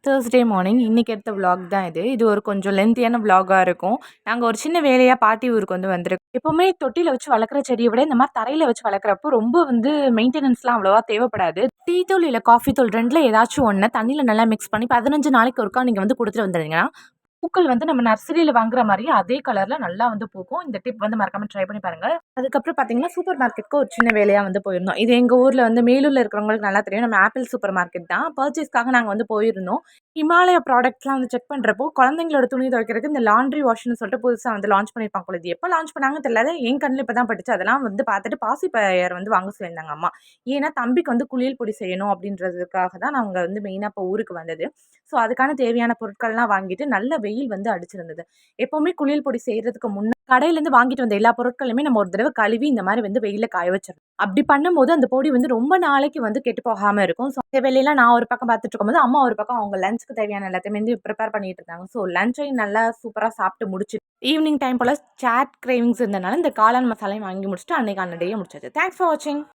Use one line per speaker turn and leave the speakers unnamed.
Thursday morning இன்னைக்கு எடுத்த vlog தான் இது. இது ஒரு கொஞ்சம் லென்த்தியான vlog-ஆ இருக்கும். நாங்க ஒரு சின்ன வேலையா பாட்டி ஊருக்கு வந்திருக்கோம். எப்பவுமே தொட்டில வச்சு வளர்க்குற செடிய விட, இந்த மாரி தரையில வச்சு வளர்க்குறப்போ ரொம்ப மெயின்டெனன்ஸ்லாம் அவ்வளவா தேவைப்படாது. டீ தூள் இல்ல காஃபி தூள் 2ல ஏதாச்சும் ஒண்ண தண்ணீல நல்லா மிக்ஸ் பண்ணி 15 நாளைக்கு ஒருக்கா நீங்க குடுத்துட்டு வந்துருங்கன்னா, பூக்கள் நம்ம நர்சரியில வாங்குற மாரியே அதே கலர்ல நல்லா பூக்கும். இந்த டிப் மறக்காம ட்ரை பண்ணி பாருங்க. அதுக்கப்புறம் பார்த்தீங்கன்னா, சூப்பர் மார்க்கெட்க்கு ஒரு சின்ன வேலையா போயிருந்தோம். இது எங்க ஊர்ல மேலூர்ல இருக்கிறவங்களுக்கு நல்லா தெரியும். நம்ம ஆப்பிள் சூப்பர் மார்க்கெட் தான். பர்ச்சேஸ்க்காக நாங்க போயிருந்தோம். ஹிமாலயா ப்ராடக்ட்ஸ்லாம் செக் பண்றப்போ, குழந்தைங்களோட துணி துவைக்கிறதுக்கு இந்த லாண்ட்ரி வாஷ்ன்னு சொல்லிட்டு புதுசா லான்ச் பண்ணியிருப்பாங்க போல. இது எப்ப லான்ச் பண்ணாங்கன்னு தெரியல. என் கண்ணுல இப்ப தான் பட்டுச்சு. அதெல்லாம் பார்த்துட்டு பாசிப்பயர் வாங்க சொல்லியிருந்தாங்க அம்மா. ஏன்னா தம்பிக்கு குளியல் பொடி செய்யணும் அப்படின்றதுக்காக தான் நாங்க மெயினா இப்ப ஊருக்கு வந்தது. ஸோ அதுக்கான தேவையான பொருட்கள்லாம் வாங்கிட்டு நல்ல வெயில் அடிச்சிருந்தது. எப்பவுமே குளியல் பொடி செய்றதுக்கு கடையிலேருந்து வாங்கிட்டு வந்த எல்லா பொருட்களுமே நம்ம ஒரு தடவ கழுவி இந்த மாரி வெயில்ல காய வச்சிரணும். அப்படி பண்ணும்போது அந்த பொடி ரொம்ப நாளைக்கு கெட்டு போகாம இருக்கும். ஸோ இந்த வேலையெல்லாம் நான் ஒரு பக்கம் பார்த்துட்டு இருக்கும்போது, அம்மா ஒரு பக்கம் அவங்க லஞ்சுக்கு தேவையான எல்லாத்தையுமே பிரிப்பேர் பண்ணிட்டு இருந்தாங்க. ஸோ லஞ்சையும் நல்லா சூப்பரா சாப்பிட்டு முடிச்சுட்டு, ஈவினிங் டைம் போல சாட் கிரேவிங்ஸ் இருந்தனால இந்த காளான் மசாலையும் வாங்கி முடிச்சுட்டு, அன்னைக்கான டேய முடிச்சாச்சு. தேங்க்ஸ் ஃபார் வாட்சிங்.